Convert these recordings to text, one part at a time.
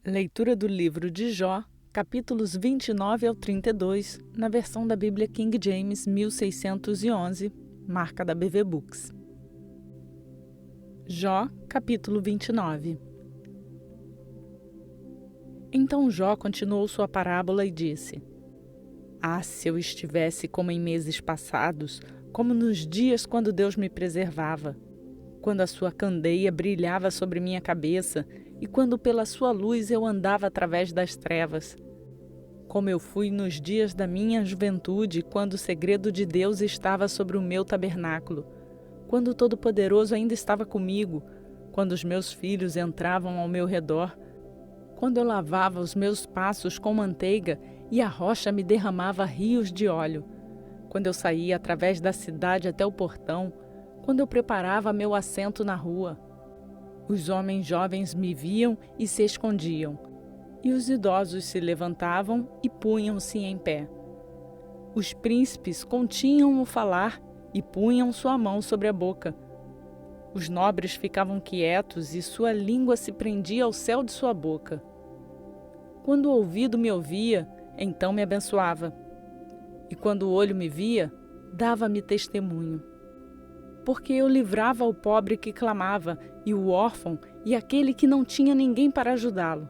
Leitura do livro de Jó, capítulos 29 ao 32, na versão da Bíblia King James 1611, marca da BV Books. Jó, capítulo 29. Então Jó continuou sua parábola e disse: Ah, se eu estivesse como em meses passados, como nos dias quando Deus me preservava, quando a sua candeia brilhava sobre minha cabeça e quando pela sua luz eu andava através das trevas. Como eu fui nos dias da minha juventude, quando o segredo de Deus estava sobre o meu tabernáculo, quando o Todo-Poderoso ainda estava comigo, quando os meus filhos entravam ao meu redor, quando eu lavava os meus passos com manteiga e a rocha me derramava rios de óleo, quando eu saía através da cidade até o portão, quando eu preparava meu assento na rua. Os homens jovens me viam e se escondiam, e os idosos se levantavam e punham-se em pé. Os príncipes continham o falar e punham sua mão sobre a boca. Os nobres ficavam quietos e sua língua se prendia ao céu de sua boca. Quando o ouvido me ouvia, então me abençoava. E quando o olho me via, dava-me testemunho. Porque eu livrava o pobre que clamava, e o órfão, e aquele que não tinha ninguém para ajudá-lo.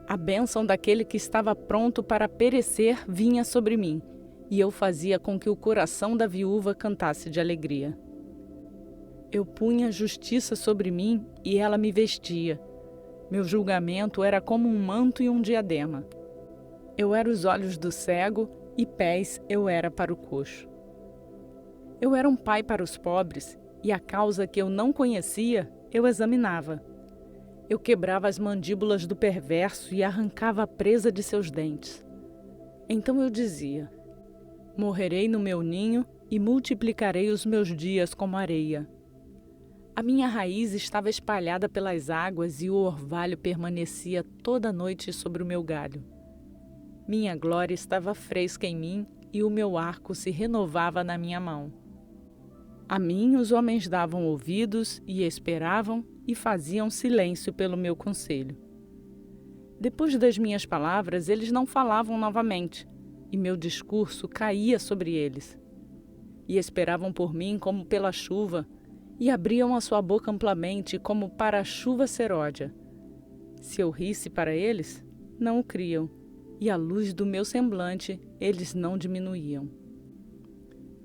A bênção daquele que estava pronto para perecer vinha sobre mim, e eu fazia com que o coração da viúva cantasse de alegria. Eu punha justiça sobre mim, e ela me vestia. Meu julgamento era como um manto e um diadema. Eu era os olhos do cego, e pés eu era para o coxo. Eu era um pai para os pobres, e a causa que eu não conhecia, eu examinava. Eu quebrava as mandíbulas do perverso e arrancava a presa de seus dentes. Então eu dizia: morrerei no meu ninho e multiplicarei os meus dias como areia. A minha raiz estava espalhada pelas águas e o orvalho permanecia toda a noite sobre o meu galho. Minha glória estava fresca em mim e o meu arco se renovava na minha mão. A mim os homens davam ouvidos e esperavam e faziam silêncio pelo meu conselho. Depois das minhas palavras, eles não falavam novamente, e meu discurso caía sobre eles. E esperavam por mim como pela chuva, e abriam a sua boca amplamente como para a chuva seródia. Se eu risse para eles, não o criam, e a luz do meu semblante eles não diminuíam.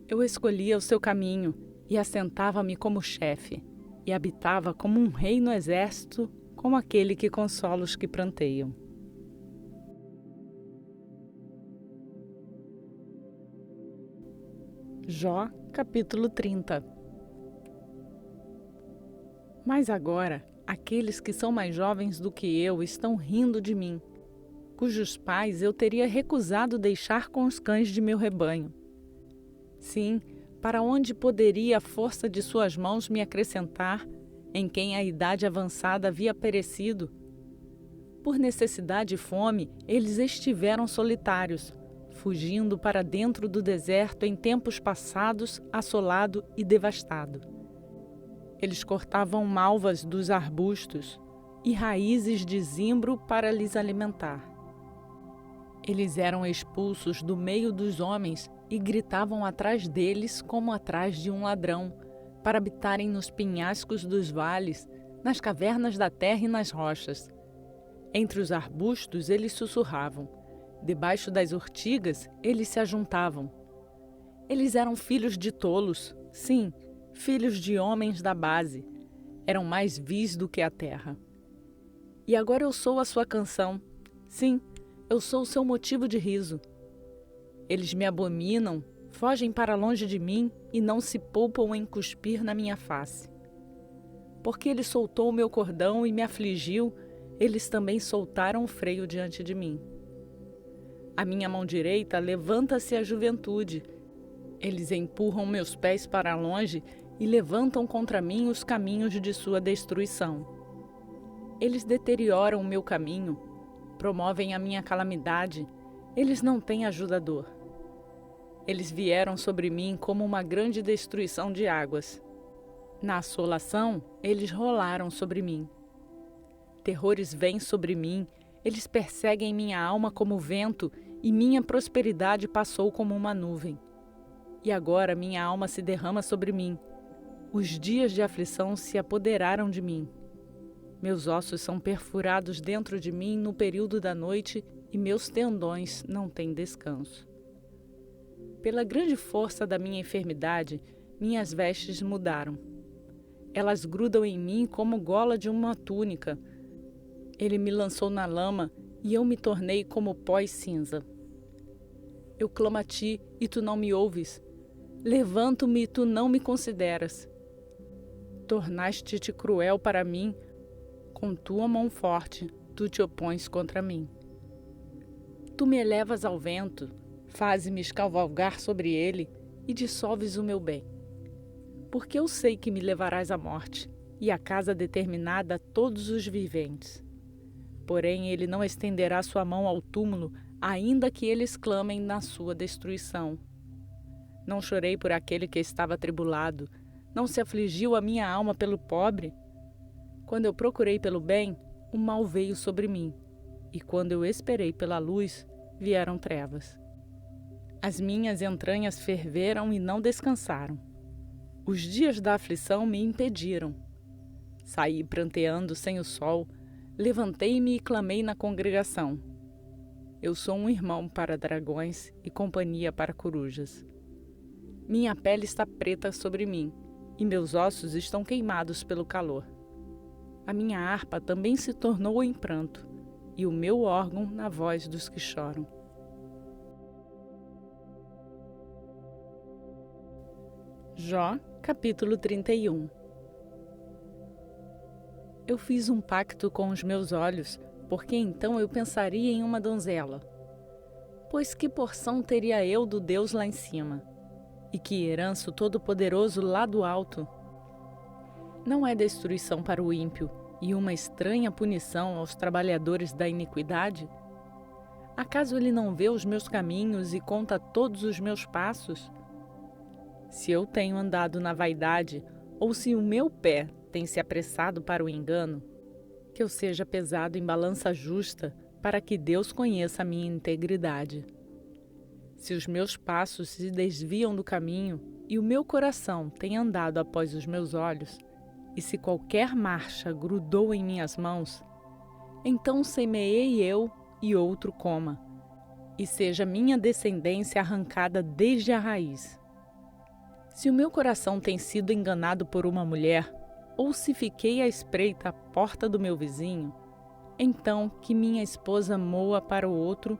Eu escolhia o seu caminho, e assentava-me como chefe, e habitava como um rei no exército, como aquele que consola os que pranteiam. Jó, capítulo 30. Mas agora, aqueles que são mais jovens do que eu estão rindo de mim, cujos pais eu teria recusado deixar com os cães de meu rebanho. Sim, para onde poderia a força de suas mãos me acrescentar, em quem a idade avançada havia perecido? Por necessidade e fome, eles estiveram solitários, fugindo para dentro do deserto em tempos passados, assolado e devastado. Eles cortavam malvas dos arbustos e raízes de zimbro para lhes alimentar. Eles eram expulsos do meio dos homens e gritavam atrás deles como atrás de um ladrão, para habitarem nos penhascos dos vales, nas cavernas da terra e nas rochas. Entre os arbustos eles sussurravam, debaixo das urtigas eles se ajuntavam. Eles eram filhos de tolos, sim, filhos de homens da base, eram mais vis do que a terra. E agora eu sou a sua canção, sim, eu sou o seu motivo de riso. Eles me abominam, fogem para longe de mim e não se poupam em cuspir na minha face. Porque ele soltou o meu cordão e me afligiu, eles também soltaram o freio diante de mim. A minha mão direita levanta-se a juventude. Eles empurram meus pés para longe e levantam contra mim os caminhos de sua destruição. Eles deterioram o meu caminho, promovem a minha calamidade, eles não têm ajudador. Eles vieram sobre mim como uma grande destruição de águas. Na assolação, eles rolaram sobre mim. Terrores vêm sobre mim, eles perseguem minha alma como vento, e minha prosperidade passou como uma nuvem. E agora minha alma se derrama sobre mim. Os dias de aflição se apoderaram de mim. Meus ossos são perfurados dentro de mim no período da noite e meus tendões não têm descanso. Pela grande força da minha enfermidade, minhas vestes mudaram. Elas grudam em mim como gola de uma túnica. Ele me lançou na lama e eu me tornei como pó e cinza. Eu clamo a ti e tu não me ouves. Levanto-me e tu não me consideras. Tornaste-te cruel para mim. Com tua mão forte, tu te opões contra mim. Tu me elevas ao vento, fazes-me cavalgar sobre ele e dissolves o meu bem. Porque eu sei que me levarás à morte e à casa determinada a todos os viventes. Porém, ele não estenderá sua mão ao túmulo, ainda que eles clamem na sua destruição. Não chorei por aquele que estava atribulado, não se afligiu a minha alma pelo pobre. Quando eu procurei pelo bem, o mal veio sobre mim, e quando eu esperei pela luz, vieram trevas. As minhas entranhas ferveram e não descansaram. Os dias da aflição me impediram. Saí pranteando sem o sol, levantei-me e clamei na congregação. Eu sou um irmão para dragões e companhia para corujas. Minha pele está preta sobre mim, e meus ossos estão queimados pelo calor. A minha harpa também se tornou em pranto, e o meu órgão na voz dos que choram. Jó, capítulo 31. Eu fiz um pacto com os meus olhos, porque então eu pensaria em uma donzela. Pois que porção teria eu do Deus lá em cima? E que herança o Todo-Poderoso lá do alto? Não é destruição para o ímpio e uma estranha punição aos trabalhadores da iniquidade? Acaso ele não vê os meus caminhos e conta todos os meus passos? Se eu tenho andado na vaidade, ou se o meu pé tem se apressado para o engano, que eu seja pesado em balança justa, para que Deus conheça a minha integridade. Se os meus passos se desviam do caminho e o meu coração tem andado após os meus olhos, e se qualquer marcha grudou em minhas mãos, então semeei eu e outro coma, e seja minha descendência arrancada desde a raiz. Se o meu coração tem sido enganado por uma mulher, ou se fiquei à espreita à porta do meu vizinho, então que minha esposa moa para o outro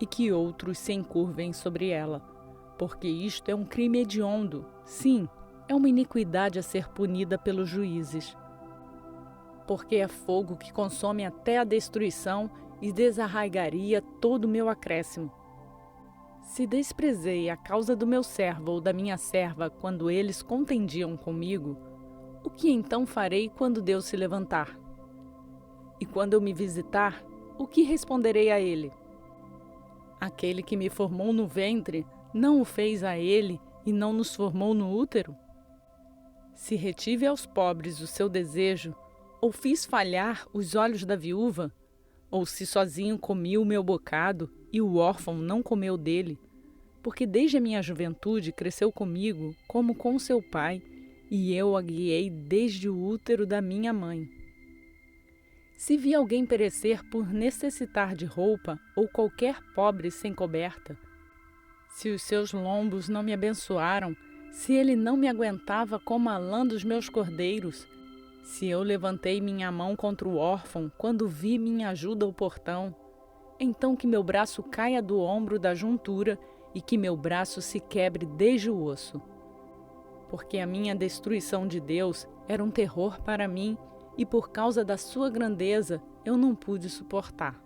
e que outros se encurvem sobre ela, porque isto é um crime hediondo, sim, é uma iniquidade a ser punida pelos juízes. Porque é fogo que consome até a destruição e desarraigaria todo o meu acréscimo. Se desprezei a causa do meu servo ou da minha serva quando eles contendiam comigo, o que então farei quando Deus se levantar? E quando eu me visitar, o que responderei a ele? Aquele que me formou no ventre, não o fez a ele e não nos formou no útero? Se retive aos pobres o seu desejo, ou fiz falhar os olhos da viúva, ou se sozinho comi o meu bocado e o órfão não comeu dele, porque desde a minha juventude cresceu comigo como com seu pai, e eu a guiei desde o útero da minha mãe. Se vi alguém perecer por necessitar de roupa, ou qualquer pobre sem coberta, se os seus lombos não me abençoaram, se ele não me aguentava como a lã dos meus cordeiros, se eu levantei minha mão contra o órfão quando vi minha ajuda ao portão, então que meu braço caia do ombro da juntura e que meu braço se quebre desde o osso. Porque a minha destruição de Deus era um terror para mim, e por causa da sua grandeza eu não pude suportar.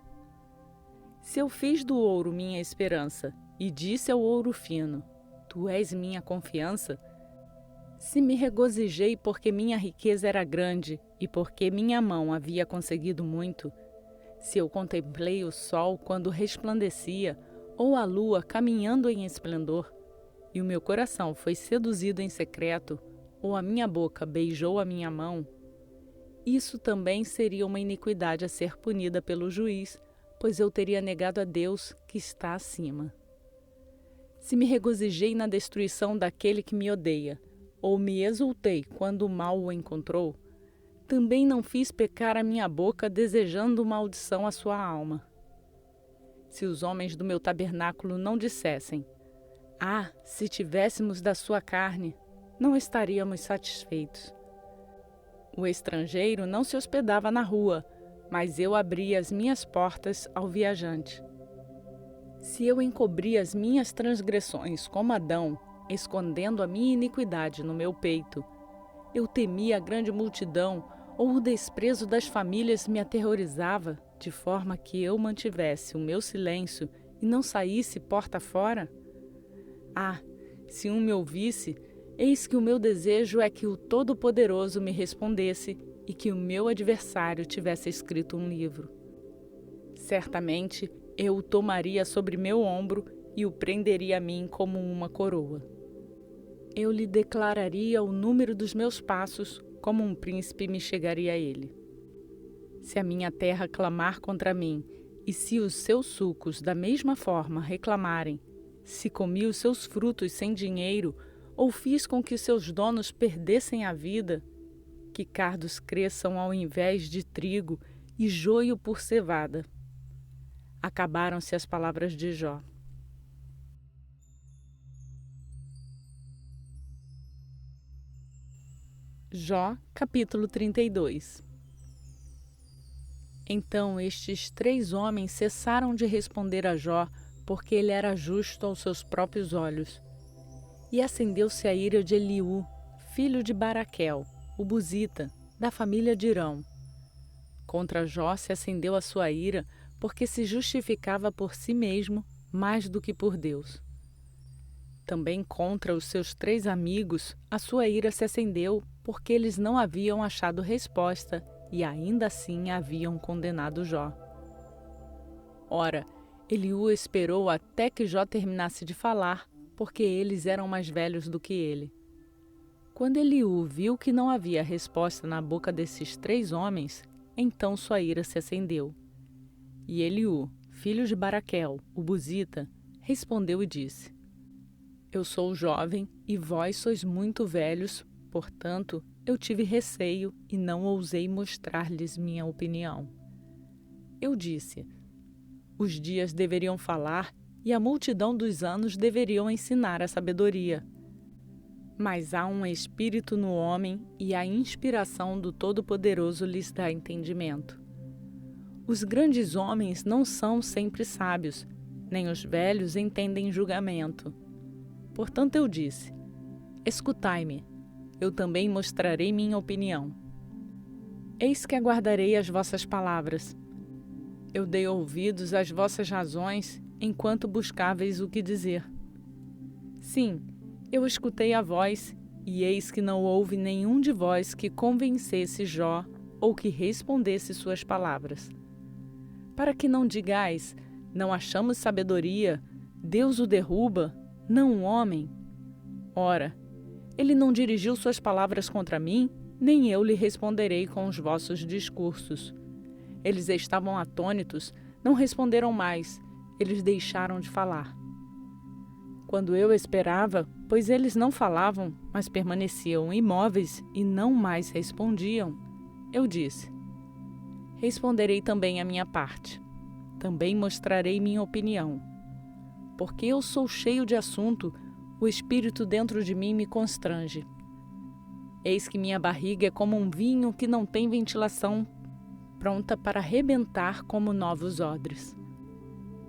Se eu fiz do ouro minha esperança, e disse ao ouro fino, tu és minha confiança, se me regozijei porque minha riqueza era grande, e porque minha mão havia conseguido muito, se eu contemplei o sol quando resplandecia, ou a lua caminhando em esplendor, e o meu coração foi seduzido em secreto, ou a minha boca beijou a minha mão, isso também seria uma iniquidade a ser punida pelo juiz, pois eu teria negado a Deus que está acima. Se me regozijei na destruição daquele que me odeia, ou me exultei quando o mal o encontrou, também não fiz pecar a minha boca desejando maldição à sua alma. Se os homens do meu tabernáculo não dissessem: "Ah, se tivéssemos da sua carne", não estaríamos satisfeitos. O estrangeiro não se hospedava na rua, mas eu abria as minhas portas ao viajante. Se eu encobri as minhas transgressões como Adão, escondendo a minha iniquidade no meu peito, eu temia a grande multidão, ou o desprezo das famílias me aterrorizava, de forma que eu mantivesse o meu silêncio e não saísse porta fora? Ah, se um me ouvisse, eis que o meu desejo é que o Todo-Poderoso me respondesse e que o meu adversário tivesse escrito um livro. Certamente eu o tomaria sobre meu ombro e o prenderia a mim como uma coroa. Eu lhe declararia o número dos meus passos, como um príncipe me chegaria a ele. Se a minha terra clamar contra mim, e se os seus sucos da mesma forma reclamarem, se comi os seus frutos sem dinheiro, ou fiz com que os seus donos perdessem a vida, que cardos cresçam ao invés de trigo e joio por cevada. Acabaram-se as palavras de Jó. Jó, capítulo 32. Então estes 3 homens cessaram de responder a Jó, porque ele era justo aos seus próprios olhos. E acendeu-se a ira de Eliú, filho de Baraquel, o Buzita, da família de Irão. Contra Jó se acendeu a sua ira, porque se justificava por si mesmo mais do que por Deus. Também contra os seus 3 amigos a sua ira se acendeu, porque eles não haviam achado resposta e ainda assim haviam condenado Jó. Ora, Eliú esperou até que Jó terminasse de falar, porque eles eram mais velhos do que ele. Quando Eliú viu que não havia resposta na boca desses 3 homens, então sua ira se acendeu. E Eliú, filho de Baraquel, o Buzita, respondeu e disse: Eu sou jovem e vós sois muito velhos, portanto, eu tive receio e não ousei mostrar-lhes minha opinião. Eu disse: Os dias deveriam falar e a multidão dos anos deveriam ensinar a sabedoria. Mas há um espírito no homem e a inspiração do Todo-Poderoso lhes dá entendimento. Os grandes homens não são sempre sábios, nem os velhos entendem julgamento. Portanto eu disse: Escutai-me, eu também mostrarei minha opinião. Eis que aguardarei as vossas palavras. Eu dei ouvidos às vossas razões enquanto buscáveis o que dizer. Sim, eu escutei a voz, e eis que não houve nenhum de vós que convencesse Jó ou que respondesse suas palavras. Para que não digais: não achamos sabedoria, Deus o derruba, não um homem. Ora, ele não dirigiu suas palavras contra mim, nem eu lhe responderei com os vossos discursos. Eles estavam atônitos, não responderam mais, eles deixaram de falar. Quando eu esperava, pois eles não falavam, mas permaneciam imóveis e não mais respondiam, eu disse: Responderei também a minha parte. Também mostrarei minha opinião. Porque eu sou cheio de assunto, o espírito dentro de mim me constrange. Eis que minha barriga é como um vinho que não tem ventilação, pronta para rebentar como novos odres.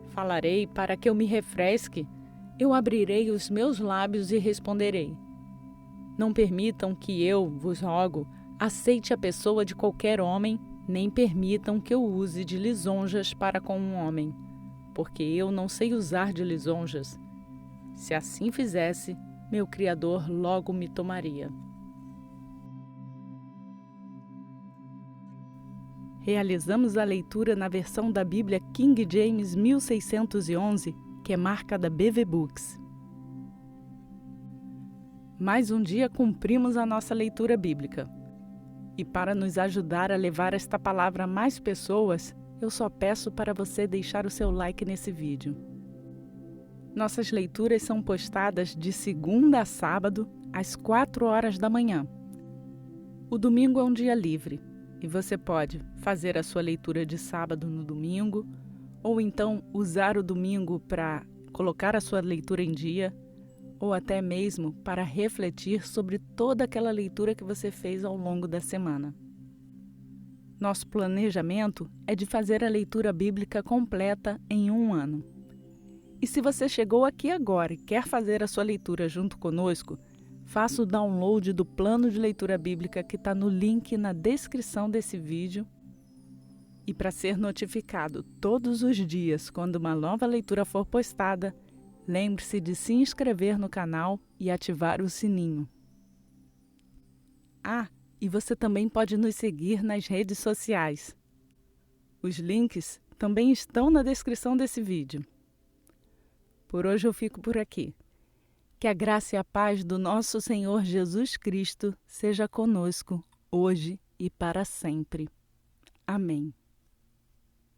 Falarei para que eu me refresque, eu abrirei os meus lábios e responderei. Não permitam que eu, vos rogo, aceite a pessoa de qualquer homem, nem permitam que eu use de lisonjas para com um homem, porque eu não sei usar de lisonjas. Se assim fizesse, meu Criador logo me tomaria. Realizamos a leitura na versão da Bíblia King James 1611, que é marca da BV Books. Mais um dia cumprimos a nossa leitura bíblica. E para nos ajudar a levar esta palavra a mais pessoas, eu só peço para você deixar o seu like nesse vídeo. Nossas leituras são postadas de segunda a sábado, às 4 horas da manhã. O domingo é um dia livre, e você pode fazer a sua leitura de sábado no domingo, ou então usar o domingo para colocar a sua leitura em dia, ou até mesmo para refletir sobre toda aquela leitura que você fez ao longo da semana. Nosso planejamento é de fazer a leitura bíblica completa em 1 ano. E se você chegou aqui agora e quer fazer a sua leitura junto conosco, faça o download do plano de leitura bíblica que está no link na descrição desse vídeo. E para ser notificado todos os dias quando uma nova leitura for postada, lembre-se de se inscrever no canal e ativar o sininho. E você também pode nos seguir nas redes sociais. Os links também estão na descrição desse vídeo. Por hoje eu fico por aqui. Que a graça e a paz do nosso Senhor Jesus Cristo seja conosco, hoje e para sempre. Amém.